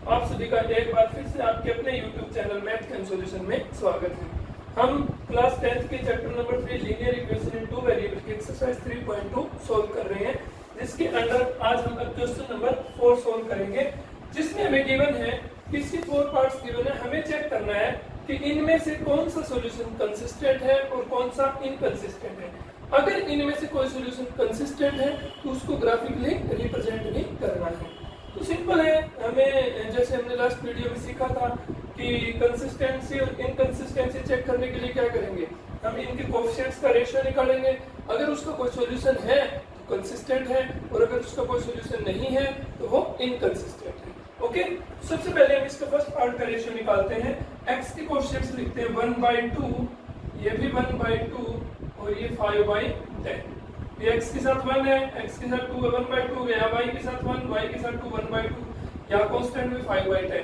आप सभी का एक बार फिर से आपके अपने YouTube channel math cam solution में स्वागत है। हम क्लास 10th के chapter number 3 linear equation in two variable की एक्सरसाइज 3.2 सोल्व कर रहे हैं, जिसके अंदर आज हम क्वेश्चन नंबर 4 सोल्व करेंगे, जिसमें हमें गिवन है किसी 4 पार्ट्स गिवन है। हमें चेक करना है कि इनमें से कौन सा सॉल्यूशन कंसिस्टेंट है और कौन सा इनकंसिस्टेंट है। अगर इनमें से कोई सॉल्यूशन कंसिस्टेंट है तो उसको ग्राफिकली रिप्रेजेंट भी करना है। तो सिंपल है, हमें जैसे हमने लास्ट वीडियो में सीखा था कि कंसिस्टेंसी और इनकंसिस्टेंसी चेक करने के लिए क्या करेंगे, हम इनके कोएफिशिएंट्स का रेशियो निकालेंगे। अगर उसका कोई सॉल्यूशन है तो कंसिस्टेंट है और अगर उसका कोई सॉल्यूशन नहीं है तो वो इनकंसिस्टेंट है। ओके, सबसे पहले हम इसका फर्स्ट पार्ट का रेशियो निकालते हैं। x के कोएफिशिएंट्स लिखते हैं 1/2, ये भी 1/2 और ये 5/10। ये x के साथ 1 है, x के साथ 2 है 1/2, या y के साथ 1, y के साथ 2 1/2, या कांस्टेंट में 5/10 है।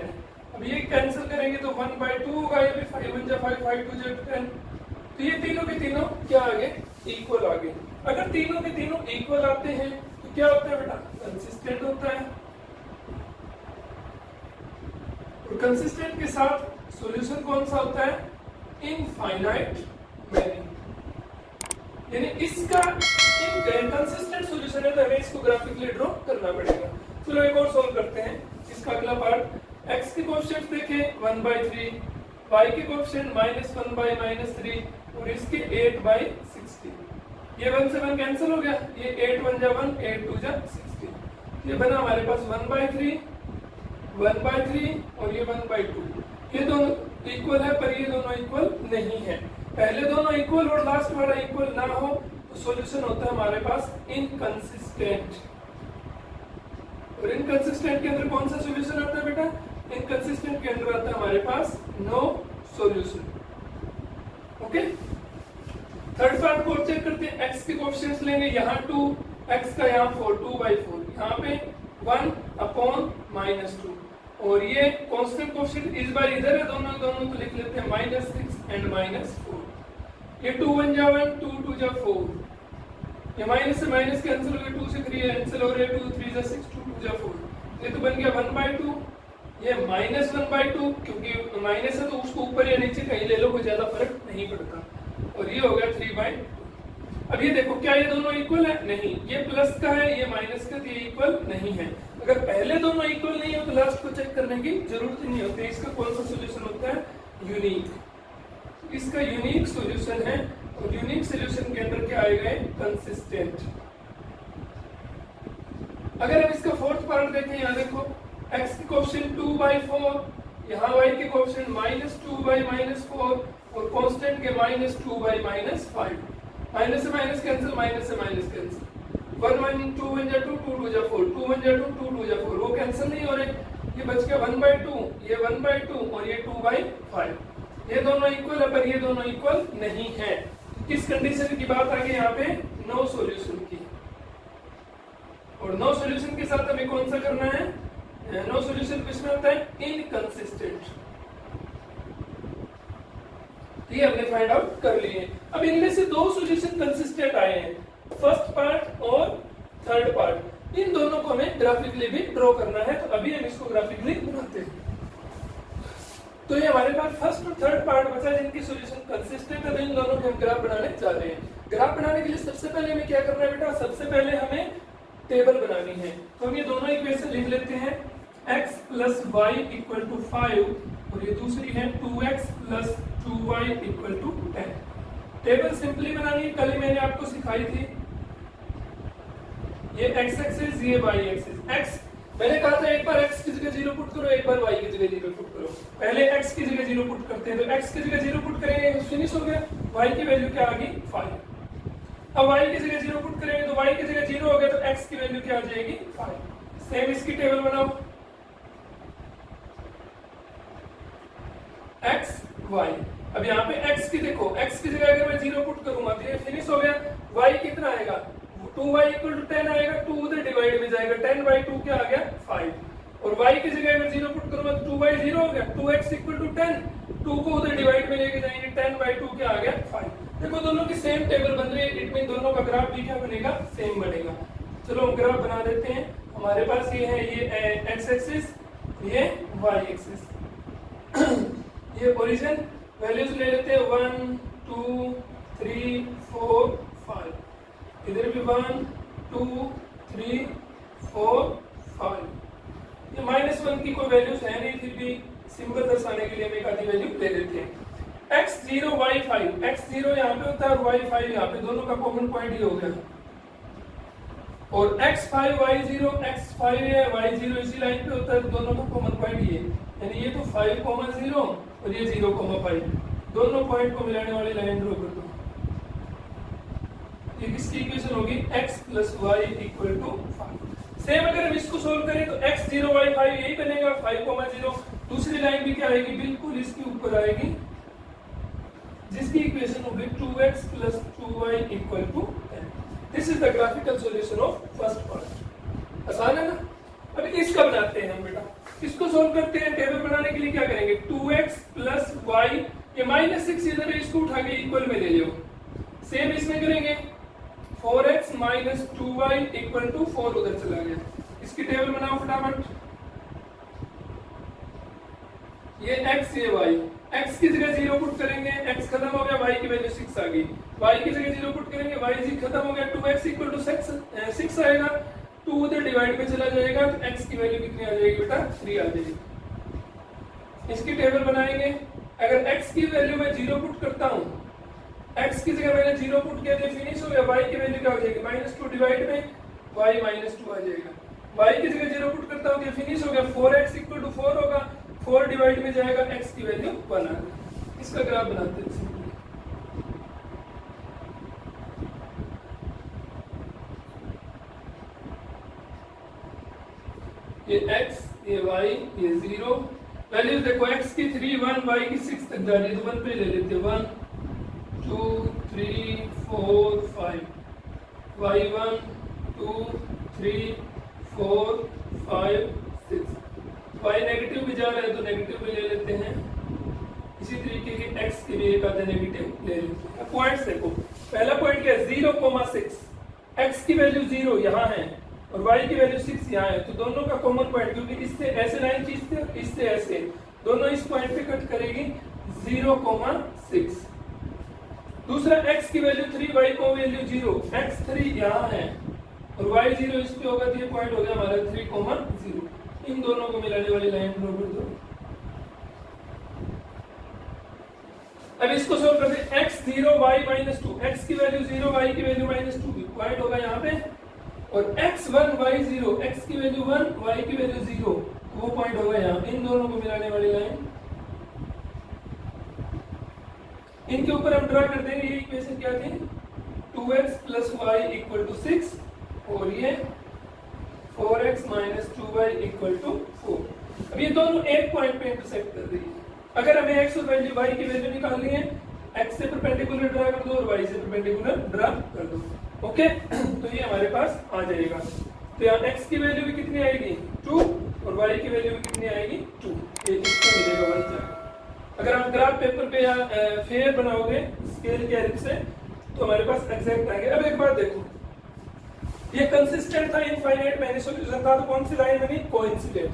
अब ये कैंसिल करेंगे तो 1/2 होगा, ये भी 5 1 जा 5 5 2 जा 10। तो ये तीनों के तीनों क्या आ गए, इक्वल आ गए। अगर तीनों के तीनों इक्वल आते हैं तो क्या होता है बेटा, कंसिस्टेंट होता है। और कंसिस्टेंट के साथ सॉल्यूशन कौन सा होता है, इनफाइनाइट मैनी। यानी इसका इनकंसिस्टेंट सॉल्यूशन है तो हमें इसको ग्राफिकली ड्रॉ करना पड़ेगा। चलो एक और सॉल्व करते हैं इसका अगला पार्ट। x के कोएफिशिएंट्स देखें 1/3, y के कोएफिशिएंट -1/-3 और इसके 8/60। ये 1 से 1 कैंसिल हो गया, ये 8 1 जा 1, 8 2 जा 60। ये बना हमारे पास 1/3 और ये 1/2। ये दोनों इक्वल है पर ये दोनों इक्वल नहीं है। पहले दोनों इक्वल और लास्ट वाला इक्वल ना हो तो सॉल्यूशन होता है हमारे पास इनकंसिस्टेंट। और इनकंसिस्टेंट के अंदर कौन सा सॉल्यूशन आता है बेटा, इनकंसिस्टेंट के अंदर आता है हमारे पास no solution. Okay, third part को चेक करते हैं। x के कोएफिशिएंट्स लेंगे, यहाँ 2, x का यहाँ 4, 2/4, यहाँ पे 1/-2 और ये कांस्टेंट कोएफिशिएंट इस बार इधर है, दोनों तो लिख लेते हैं -6 एंड -4। ये 2 1 जा 1, 2 2 जा 4, ये माइनस से माइनस कैंसिल हो गया, 2 से 3 कैंसिल हो रहा है, 2 3 जा 6, 2 2 जा 4। ये तो बन गया 1/2, ये -1/2, क्योंकि माइनस है तो उसको ऊपर या नीचे कहीं ले लो, कोई ज्यादा फर्क नहीं पड़ता। और ये हो गया 3/2। अब ये देखो क्या ये दोनों इक्वल है, नहीं, ये प्लस का है ये माइनस का, तो ये इक्वल नहीं है। अगर पहले दोनों इक्वल नहीं हो तो लास्ट को चेक करने की जरूरत ही नहीं होती। इसका कौन सा सॉल्यूशन होता है, यूनिक। इसका यूनिक सॉल्यूशन है और यूनिक सॉल्यूशन के अंदर क्या आएगा, कंसिस्टेंट। अगर हम इसका फोर्थ पार्ट देखें, यहाँ देखो x के कोएफिशिएंट 2/4, यहाँ y के कोएफिशिएंट -2/-4 और कांस्टेंट के -2/-5। माइनस से माइनस कैंसिल, माइनस से माइनस कैंसिल, 1 1 2 1 जा 2, 2 2 जा 4, 2 1 जा 2, 2 2 जा 4, वो कैंसिल नहीं हो रहे। ये बच गया 1/2, ये 1/2 और ये 2/5। ये दोनों इक्वल है पर ये दोनों इक्वल नहीं है। किस कंडीशन की बात आ गई यहाँ पे, नो सॉल्यूशन की। और नो सॉल्यूशन के साथ हमें कौन सा करना है, नो सॉल्यूशन किसमें होता है, इनकंसिस्टेंट। ये हमने फाइंड आउट कर लिए। अब इनमें से दो सॉल्यूशन कंसिस्टेंट आए हैं, फर्स्ट पार्ट और थर्ड पार्ट। इन दोनों को हमें ग्राफिकली भी ड्रॉ करना है, तो अभी हम इसको ग्राफिकली बनाते हैं। तो ये हमारे पास फर्स्ट और थर्ड पार्ट बचा जिनकी सॉल्यूशन कंसिस्टेंट है, तो इन दोनों के हम ग्राफ बनाने जा रहे हैं। ग्राफ बनाने के लिए सबसे पहले हमें क्या करना है बेटा, सबसे पहले हमें टेबल बनानी है। तो हम ये दोनों इक्वेशन लिख लेते हैं, x + y = 5 और ये दूसरी है 2x + 2y = 10। टेबल सिंपली बनानी है, कल ही मैंने आपको सिखाई थी। ये x एक्सिस, ये y एक्सिस। x मैंने कहा था एक बार x की जगह 0 पुट करो, एक बार y की जगह 0 पुट करो। पहले x की जगह 0 पुट करते हैं, तो x की जगह 0 पुट करेंगे तो फिनिश हो गया। y की वैल्यू क्या आ गई, 5। अब y की जगह 0 पुट करेंगे तो y की जगह 0 हो गया, तो x की वैल्यू क्या आ जाएगी, 5। सेम इसकी टेबल बनाओ, x y। अब यहाँ पे x की देखो, x की जगह अगर मैं 0 पुट करूंगा तो ये फिनिश हो गया। y कितना आएगा, 2y = 10 आएगा, 2 उधर डिवाइड में जाएगा, 10/2 क्या आ गया, 5। और y की जगह अगर 0 पुट करूंगा तो 2y 0 हो गया, 2x = 10, 2 को उधर डिवाइड में लेके जाएंगे, 10/2 क्या आ गया, 5। देखो दोनों की सेम टेबल बन रही है, इट मीन दोनों का ग्राफ भी क्या बनेगा, सेम बनेगा। चलो हम ग्राफ बना देते हैं। हमारे पास ये है, ये x एक्सिस, ये y एक्सिस। ये ओरिजिन वैल्यूज ले लेते हैं 1 2 3 4 5, इधर भी 1 2 3 4 5। ये -1 की कोई वैल्यूज है नहीं, फिर भी सिंबल दर्शाने के लिए हम एक आधी वैल्यू ले लेते हैं। x0 y5, x0 यहाँ पे होता है और y5 यहाँ पे, दोनों का कॉमन पॉइंट ये हो गया। और x5 y0, x5 है y0 इसी लाइन पे होता है, तो दोनों का कॉमन पॉइंट ये, यानी ये तो 5,0 और ये 0,5, दोनों पॉइंट को मिलाने वाली लाइन ड्रॉ कर दो। ये किसकी इक्वेशन होगी? x + y = 5। सेम अगर हम इसको सोल्व करें तो x0 y5 यही बनेगा 5,0। दूसरी लाइन भी क्या आएगी? बिल्कुल इसके ऊपर आएगी, जिसकी इक्वेशन होगी 2x + 2y = 10। This is the graphical solution of first part. आसान है ना? अब इसका बनाते हैं हम बेटा, इसको सोल्व करते हैं। टेबल बनाने के लिए क्या करेंगे? 2x + y, ये -6 इधर है, इसको उठा के इक्वल में ले लो। सेम इसमें करेंगे 4x - 2y = 4, उधर चला गया। इसकी टेबल बनाओ फटाफट। ये x ये y, x की जगह 0 पुट करेंगे, x खत्म हो गया, y की वैल्यू 6 आ गई। y की जगह 0 पुट करेंगे, y जी खत्म हो गया, 2x = 6 आएगा। 2 उधर डिवाइड में चला जाएगा, तो x की वैल्यू कितनी आ जाएगी बेटा? 3 आ जाएगी। इसकी टेबल बनाएंगे। अगर x की वैल्यू मैं 0 पुट करता हूँ, x की जगह मैंने 0 पुट किया तो फिनिश हो गया। y की वैल्यू क्या हो जाएगी? -2 डिवाइड में y -2 आ जाएगा। y की जगह 0 पुट करता हूँ तो फिनिश हो गया। 4x = 4 होगा, 4 डिवाइड में जाएगा, x की वैल्यू 1 आ गई। इसका ग्राफ बनाते हैं। ये x, ये y, ये 0। वैल्यूज देखो, x की 3 1, y की 6 तक जा रही है, तो 1 पे ले लेते हैं। 1 2 3 4 5, y1 2 3 4 5 6। y नेगेटिव भी जा रहा है तो नेगेटिव भी ले लेते हैं। इसी तरीके के x के भी एक आधा नेगेटिव ले लेते हैं। पॉइंट्स देखो, पहला पॉइंट क्या है? 0,6, x की वैल्यू 0 यहाँ है और y की वैल्यू 6 यहाँ है, तो दोनों का कॉमन पॉइंट, क्योंकि इससे ऐसे लाइन खींचते हैं, इससे ऐसे, दोनों इस पॉइंट पे कट करेगी 0,6। दूसरा x की वैल्यू 3, y को वैल्यू 0, x3 यहाँ है और y0 इस पे होगा, तो ये पॉइंट हो गया हमारा 3,0। इन दोनों को मिलाने वाली लाइन ड्रॉ कर दो। अब इसको सोल्व करते हैं। x0 y -2, x की वैल्यू 0, y की वैल्यू -2, पॉइंट होगा यहाँ पे। और x1 y0, x की वैल्यू 1, y की वैल्यू 0, वो पॉइंट होगा यहाँ। इन दोनों को मिलाने वाली लाइन, इनके ऊपर हम ड्रा कर देंगे। ये इक्वेशन क्या थी? 2x + y = 6 और ये 4x - 2y = 4। अब ये दोनों एक पॉइंट पे इंटरसेक्ट कर रही है। अगर हमें x और वैल्यू y की वैल्यू निकालनी है, x से परपेंडिकुलर ड्रा कर दो और y से परपेंडिकुलर ड्रा कर दो। ओके, तो ये हमारे पास आ जाएगा। तो यहाँ x की वैल्यू भी कितनी आएगी? 2 और y की वैल्यू भी कितनी आएगी? 2। ये इसको मिलेगा 1 जाएगा। अगर आप ग्राफ पेपर पे या फेयर बनाओगे स्केल के हेल्प से, तो हमारे पास एग्जैक्ट आएंगे। अब एक बार देखो, ये कंसिस्टेंट था, इनफाइनाइट मैनी सोल्यूशन था, तो कौन सी लाइन बनी? कोइंसिडेंट।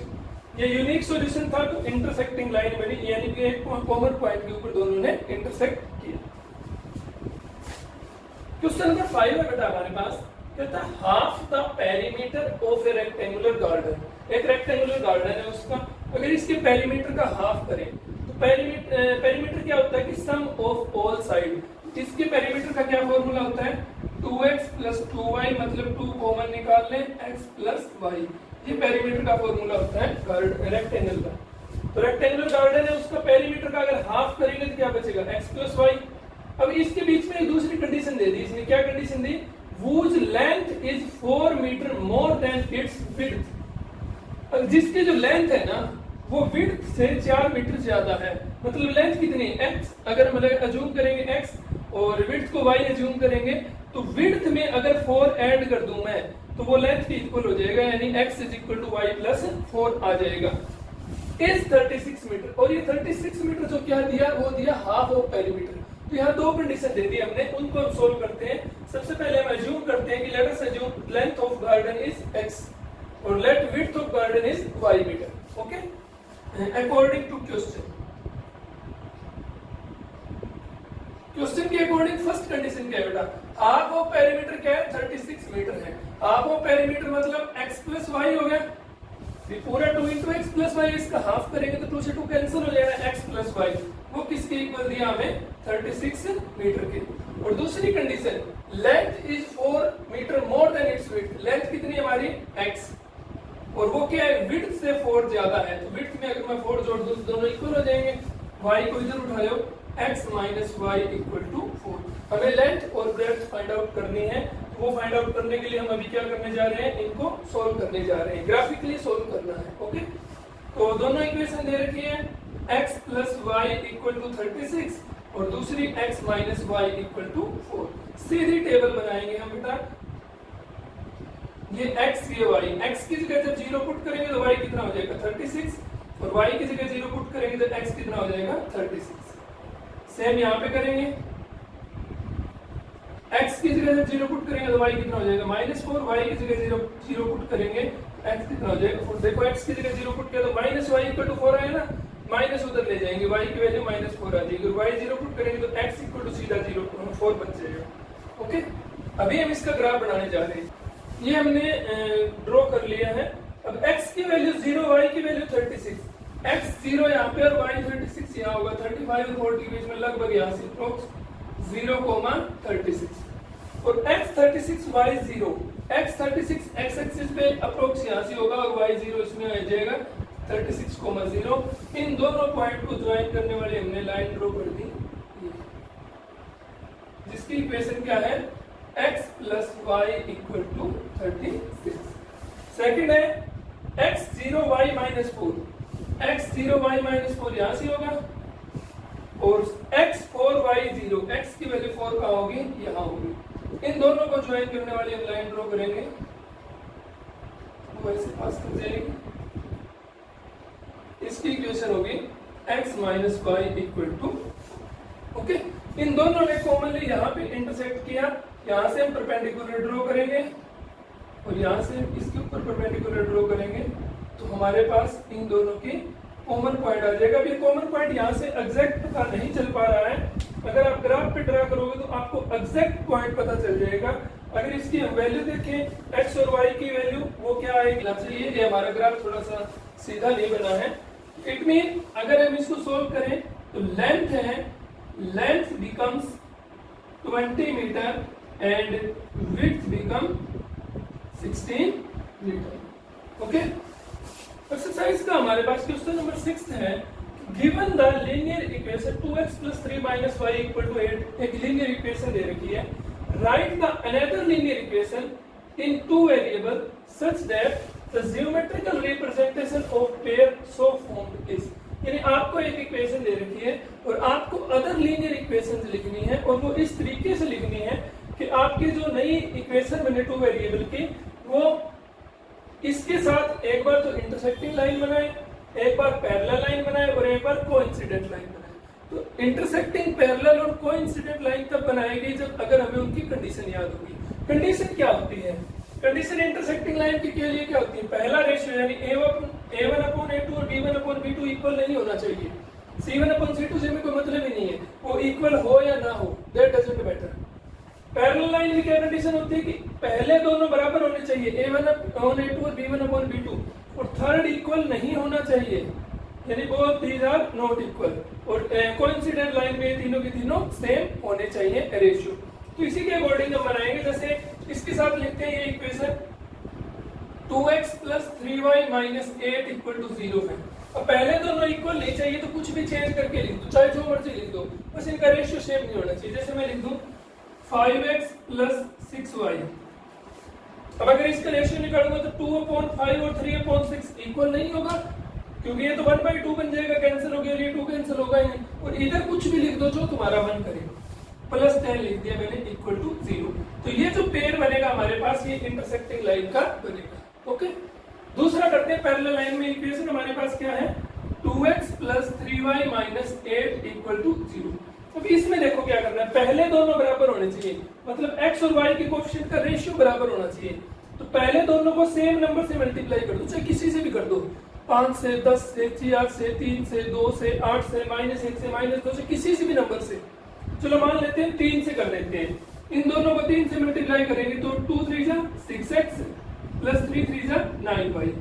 ये यूनिक सॉल्यूशन था, तो इंटरसेक्टिंग लाइन बनी, यानी कि एक कॉमन पॉइंट के ऊपर दोनों ने इंटरसेक्ट किया। क्वेश्चन नंबर 5 है बेटा हमारे पास, कहता है half the perimeter of A rectangular garden. एक रेक्टेंगुलर गार्डन है उसका, अगर इसके पेरीमीटर का हाफ करें तो पेरीमीटर क्या होता है कि सम ऑफ ऑल साइड। इसके पेरीमीटर का क्या फॉर्मूला होता है? 2x + 2y, मतलब 2 कॉमन निकाल लें, x + y। ये पेरीमीटर का फॉर्मूला होता है रेक्टेंगल का। तो रेक्टेंगुलर गार्डन है, उसका पेरीमीटर का अगर हाफ करेंगे तो क्या बचेगा? x + y। अब इसके बीच में एक दूसरी कंडीशन दे दी इसने। क्या कंडीशन दी? whose length is 4 metre more than its width। अब जिसकी जो लेंथ है ना, वो विड्थ से 4 मीटर ज्यादा है। मतलब लेंथ कितनी? x, अगर मतलब अज्यूम करेंगे x और विड्थ को y अज्यूम करेंगे, तो विड्थ में अगर 4 ऐड कर दूं मैं, तो वो लेंथ की इक्वल हो जाएगा, यानी x = y + 4 आ जाएगा। इज 36 मीटर, और ये 36 मीटर जो क्या दिया? वो दिया हाफ ऑफ पेरीमीटर। तो यहाँ दो कंडीशन दे दी हमने, उनको हम सोल्व करते हैं। सबसे पहले हम अज्यूम करते हैं कि let us assume length of garden is x और let width of garden is y metre. Okay, according to question के अकॉर्डिंग फर्स्ट कंडीशन क्या है बेटा, हाफ ऑफ पेरीमीटर क्या है 36 मीटर है। हाफ ऑफ पेरीमीटर मतलब x प्लस वाई हो गया, ये पूरा 2 इंटू एक्स प्लस वाई, इसका हाफ करेंगे तो 2 से 2 कैंसिल हो जाएगा, x प्लस वाई वो किसके इक्वल दिया हमें 36 मीटर के। और दूसरी condition length is 4 metre more than its width, length कितनी है हमारी x और वो क्या है विड्थ से 4 ज्यादा है, तो विड्थ में अगर मैं 4 जोड़ दूं तो दोनों इक्वल हो जाएंगे, y को इधर उठा लो x minus y equal to 4। हमें लेंथ और ब्रेड्थ फाइंड आउट करनी है, वो फाइंड आउट करने के लिए हम अभी क्या करने जा रहे हैं, इनको सोल्व करने जा रहे हैं, ग्राफिकली सोल्व करना है। ओके, तो दोनों इक्वेशन दे रखी है x plus y equal to 36 और दूसरी x minus y equal to 4। सीधी टेबल बनाएंगे हम बेटा, ये x ये y, x की जगह जब 0 पुट करेंगे तो y कितना हो जाएगा 36 और y की जगह 0 पुट करेंगे तो x कितना हो जाएगा 36। सेम यहाँ पे करेंगे, x की जगह जब 0 पुट करेंगे तो y कितना हो जाएगा -4, y की जगह 0 पुट करेंगे x कितना हो जाएगा 4। देखो x की जगह 0 पुट किया तो माइनस वाई इक्वल टू 4 आएगा ना, माइनस उधर ले जाएंगे, y की वैल्यू -4 आ जाएगी, y 0 पुट करेंगे तो x इक्वल टू सीधा 4 बच जाएगा। ओके, अभी हम इसका ग्राफ बनाने जा रहे हैं, ये हमने ड्रॉ कर लिया है। अब x की वैल्यू 0, y की वैल्यू 36, x 0 यहाँ पे और y 36 यहाँ होगा, 35 और 40 के बीच में लगभग यहाँ से अप्रोक्स 0,36 और x 36 y 0, x 36 x axis पे अप्रोक्स यहाँ से होगा और y 0 इसमें आ जाएगा 36,0। इन दोनों पॉइंट को ज्वाइन करने वाली हमने लाइन ड्रॉ कर दी, जिसकी इक्वेशन क्या है x plus y equal to 36। Second है x 0 y minus 4, x 0 y minus 4 यहाँ से होगा और x 4 y 0, x की वैल्यू 4 कहाँ होगी यहाँ होगी। इन दोनों को ज्वाइन करने वाली हम लाइन ड्रॉ करेंगे, वो ऐसे पास कर जाएगी, इसकी इक्वेशन होगी x minus y equal to. Okay, इन दोनों ने कॉमनली यहाँ पे इंटरसेक्ट किया, यहाँ से हम परपेंडिकुलर ड्रॉ करेंगे और यहाँ से इसके ऊपर परपेंडिकुलर ड्रॉ करेंगे तो हमारे पास इन दोनों की कॉमन पॉइंट आ जाएगा। ये कॉमन पॉइंट यहाँ से एग्जैक्ट पता नहीं चल पा रहा है, अगर आप ग्राफ पे ड्रा करोगे तो आपको एग्जैक्ट पॉइंट पता चल जाएगा। अगर इसकी हम वैल्यू देखें x और y की वैल्यू वो क्या आएगी, चलिए ये हमारा ग्राफ थोड़ा सा सीधा नहीं बना है, इट मीन अगर हम इसको सोल्व करें तो लेंथ है, length becomes 20 metre and width become 16 metre. Okay, exercise का हमारे पास क्वेश्चन नंबर 6 है, given the linear equation 2x plus 3 minus y equal to 8, एक लीनियर इक्वेशन दे रखी है, right the another linear equation in two variable such that the geometrical representation of pair so formed is. यानी आपको एक equation दे रखी है और आपको अदर लीनियर इक्वेशन लिखनी है और वो इस तरीके से लिखनी है कि आपकी जो नई इक्वेशन बने टू वेरिएबल की वो इसके साथ एक बार तो इंटरसेक्टिंग लाइन बनाए, एक बार पैरेलल लाइन बनाए और एक बार कोइंसिडेंट लाइन बनाए। तो इंटरसेक्टिंग, पैरेलल और कोइंसिडेंट लाइन तब बनाएगी जब अगर हमें उनकी कंडीशन याद होगी। कंडीशन क्या होती है, कंडीशन इंटरसेक्टिंग लाइन के लिए क्या होती है, पहला रेशियो यानी a1 अपॉन a2 और b1 अपॉन b2 इक्वल नहीं होना चाहिए, c1 अपॉन c2 से में कोई मतलब ही नहीं है, वो इक्वल हो या ना हो that doesn't matter. Parallel line में क्या कंडीशन होती है कि पहले दोनों बराबर होने चाहिए, a1 अपॉन a2 और b1 अपॉन b2, और थर्ड इक्वल नहीं होना चाहिए, यानी both these are not equal. और कोइंसिडेंट लाइन में तीनों के तीनों सेम होने चाहिए रेशियो। तो इसी के अकॉर्डिंग हम बनाएंगे, जैसे इसके साथ लिखते हैं ये equation 2x plus 3y minus 8 equal to 0 है। अब पहले दोनों इक्वल नहीं चाहिए तो कुछ भी चेंज करके लिख दो, चाहे जो मर्जी लिख दो, बस इनका रेशियो सेम नहीं होना चाहिए। जैसे मैं लिख दूं 5x plus 6y, अब अगर इसका रेशियो निकालूंगा तो 2/5 और 3/6 इक्वल नहीं होगा, क्योंकि ये तो 1/2 बन जाएगा, कैंसिल हो गया, ये 2 कैंसिल होगा ही नहीं। और इधर कुछ भी लिख दो जो तुम्हारा मन करे, +10 लिख दिया मैंने इक्वल टू 0। तो ये जो पेयर बनेगा हमारे पास ये इंटरसेक्टिंग लाइन का बनेगा। ओके, दूसरा करते हैं पैरेलल लाइन में इक्वेशन हमारे पास क्या है 2x plus 3y minus 8 equal to 0। अब इसमें देखो क्या करना है, पहले दोनों बराबर होने चाहिए, मतलब x और y के कोएफिशिएंट का रेशियो बराबर होना चाहिए। तो पहले दोनों को सेम नंबर से मल्टीप्लाई कर दो, चाहे किसी से भी कर दो, 5 से, 10 से, 4 से, 3 से, 2 से, 8 से, -1 से, -2 से, किसी से भी नंबर से। चलो मान लेते हैं 3 से कर लेते हैं। इन दोनों को 3 से मल्टीप्लाई करेंगे तो 2 3 जा 6x प्लस 3 3 जा 9y।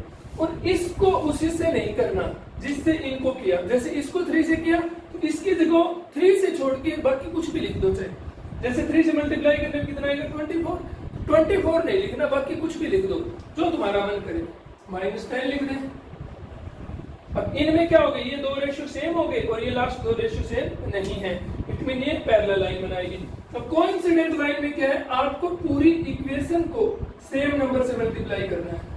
और इसको उसी से नहीं करना जिससे इनको किया। जैसे इसको 3 से किया तो इसकी जगह 3 से छोड़ के बाकी कुछ भी लिख दो चाहे। जैसे 3 से मल्टीप्लाई करने में कितना आएगा 24। 24 नहीं लिखना, बाकी कुछ भी लिख दो जो तुम्हारा मन करे। -10 लिख दें। अब इनमें क्या हो गई, ये दो रेशियो सेम हो गए और ये लास्ट दो रेशियो सेम नहीं है। इट मीन ये पैरेलल लाइन बनाएगी। अब कोइंसिडेंट लाइन में क्या है, आपको पूरी इक्वेशन को सेम नंबर से मल्टीप्लाई करना है।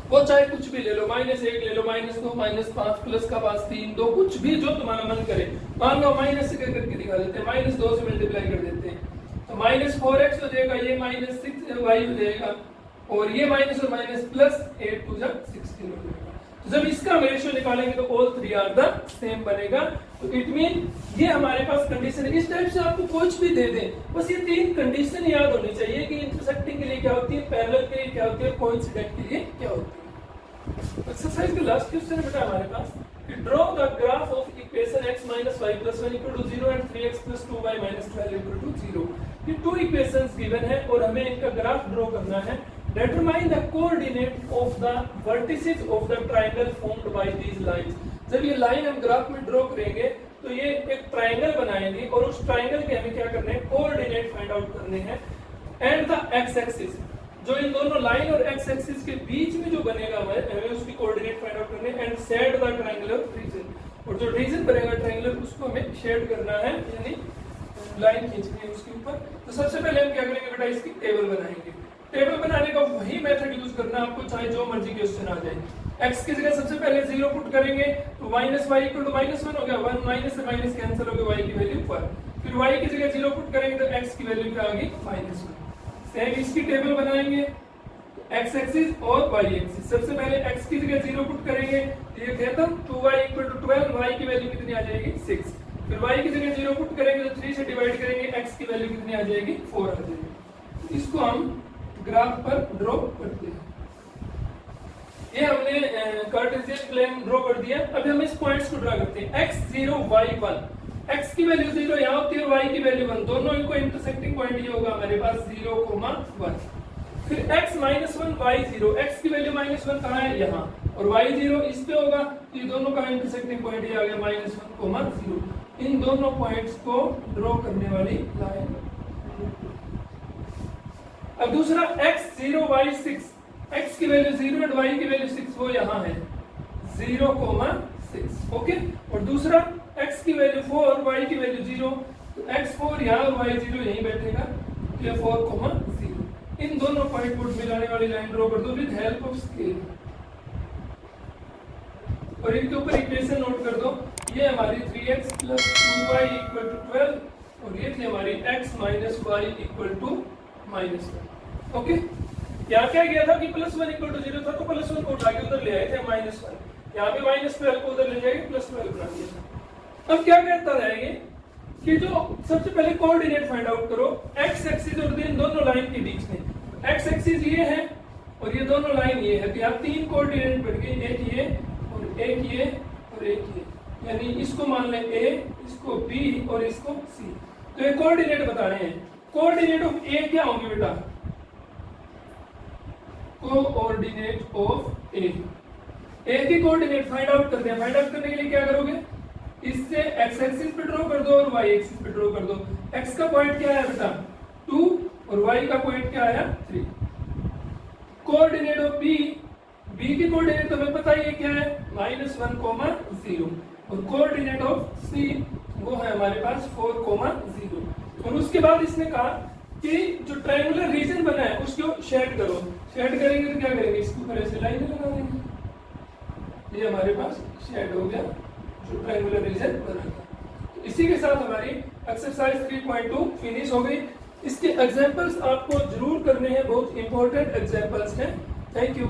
वो चाहे कुछ भी ले लो, -1 ले लो, -2, -5, प्लस का पास 3, 2, कुछ भी जो तुम्हारा मन करे। मान लो माइनस से करके दिखा देते हैं, -2 से मल्टीप्लाई कर देते हैं तो -4x हो जाएगा, ये -6y हो जाएगा और ये माइनस और माइनस प्लस 8 2 जा 16 हो जाएगा। तो जब इसका रेशियो निकालेंगे तो all three are the same बनेगा। तो इट मीन ये हमारे पास कंडीशन है। इस टाइप से आपको कुछ भी दे दें, बस ये 3 कंडीशन याद होनी चाहिए कि इंटरसेक्टिंग के लिए क्या होती है, पैरेलल के लिए क्या होती है, कोइंसिडेंट के लिए क्या होती है। एक्सरसाइज का लास्ट क्वेश्चन बेटा हमारे पास, draw the graph of equation x - y + 1 = 0 and 3x + 2y - 12 = 0। ये 2 इक्वेशंस गिवन है और हमें इनका ग्राफ ड्रॉ करना है। Determine the coordinate of the vertices of the triangle formed by these lines। जब ये लाइन हम ग्राफ में ड्रॉ करेंगे तो ये एक ट्राइंगल बनाएंगे और उस ट्राइंगल के हमें क्या करने हैं, कोऑर्डिनेट फाइंड आउट करने हैं। एंड द एक्स एक्सिस, जो इन दोनों लाइन और एक्स एक्सिस के बीच में जो बनेगा हमें उसकी कोऑर्डिनेट फाइंड आउट करने हैं। And shade the triangular region, और जो रीजन बनेगा ट्रायंगुलर उसको हमें शेड करना है, यानी लाइन खींचनी है उसके ऊपर। तो सबसे पहले हम क्या करेंगे बेटा, इसकी टेबल बनाएंगे। टेबल बनाने का वही मेथड यूज करना है आपको, चाहे जो मर्जी क्वेश्चन आ जाए। x की जगह सबसे पहले 0 पुट करेंगे तो -y = -1 हो गया, 1 माइनस से माइनस कैंसिल हो गया, y की वैल्यू 1। फिर y की जगह 0 पुट करेंगे तो x की वैल्यू क्या आ गई -1। सेम इसकी टेबल बनाएंगे, x एक्सिस और y एक्सिस। सबसे पहले x की जगह 0 पुट करेंगे, ये खत्म, 2y = 12, y की वैल्यू कितनी आ जाएगी 6। फिर y की जगह 0 पुट करेंगे तो 3 से डिवाइड करेंगे, x की वैल्यू कितनी आ जाएगी 4 आ जाएगी। इसको हम ग्राफ पर ड्रॉ करते हैं। ये हमने कार्टेशियन प्लेन ड्रॉ कर दिया। अब हम इस पॉइंट्स को ड्रॉ करते हैं। x 0 y 1, x की वैल्यू 0 यहाँ होती है और y की वैल्यू 1, दोनों इनको इंटरसेक्टिंग पॉइंट ये होगा हमारे पास 0, 1। फिर x - 1 y 0, x की वैल्यू -1 कहाँ है, यहाँ, और y 0 इस पे होगा, तो ये दोनों का इंटरसेक्टिंग पॉइंट ये आ गया -1, 0। इन दोनों पॉइंट्स को ड्रॉ करने वाली लाइन। अब दूसरा x 0 y 6, x की वैल्यू 0 और y की वैल्यू 6, वो यहाँ है 0, 6। ओके, और दूसरा x की वैल्यू 4, y की वैल्यू 0, तो x 4 यहाँ और y 0 यहीं बैठेगा, तो ये 4, 0। इन दोनों पॉइंट को मिलाने वाली लाइन ड्रॉ कर दो विद हेल्प ऑफ स्केल, और इनके ऊपर इक्वेशन नोट कर दो। ये हमारी 3x + 2y = 12 और ये थी हमारी x - y = -1। ओके, यहाँ क्या गया था कि +1 = 0 था, तो +1 को उठा के उधर ले आए थे -1। यहाँ पे -12 को उधर ले जाएंगे, +12 बना दिया था। अब क्या कहता है ये कि जो सबसे पहले कोऑर्डिनेट फाइंड आउट करो x एक्सिस और इन दोनों लाइन के बीच में। x एक्सिस ये है और ये दोनों लाइन ये है, तो यहाँ 3 कोऑर्डिनेट बन गए, एक ये और एक ये और एक ये, यानी इसको मान लें a, इसको b और इसको c। तो ये कोऑर्डिनेट बता रहे हैं। कोऑर्डिनेट ऑफ ए क्या होंगे बेटा, कोऑर्डिनेट ऑफ ए की कोऑर्डिनेट फाइंड आउट करते हैं। फाइंड आउट करने के लिए क्या करोगे, इससे x एक्सिस पे ड्रॉ कर दो और y एक्सिस पे ड्रॉ कर दो। x का पॉइंट क्या है बेटा 2 और y का पॉइंट क्या आया 3। कोऑर्डिनेट ऑफ b, b की कोऑर्डिनेट तो हमें पता ही है क्या है -1, 0, और कोऑर्डिनेट ऑफ c वो है हमारे पास 4, 0। और उसके बाद इसने कहा कि जो ट्रायंगुलर रीजन बना है उसको शेड करो। शेड करेंगे तो क्या करेंगे, इसके ऊपर ऐसे लाइन लगा देंगे, ये हमारे पास शेड हो गया जो ट्रायंगुलर रीजन बना था। इसी के साथ हमारी एक्सरसाइज 3.2 फिनिश हो गई। इसके एग्जांपल्स आपको जरूर करने हैं, बहुत इंपॉर्टेंट एग्जांपल्स हैं। Thank you.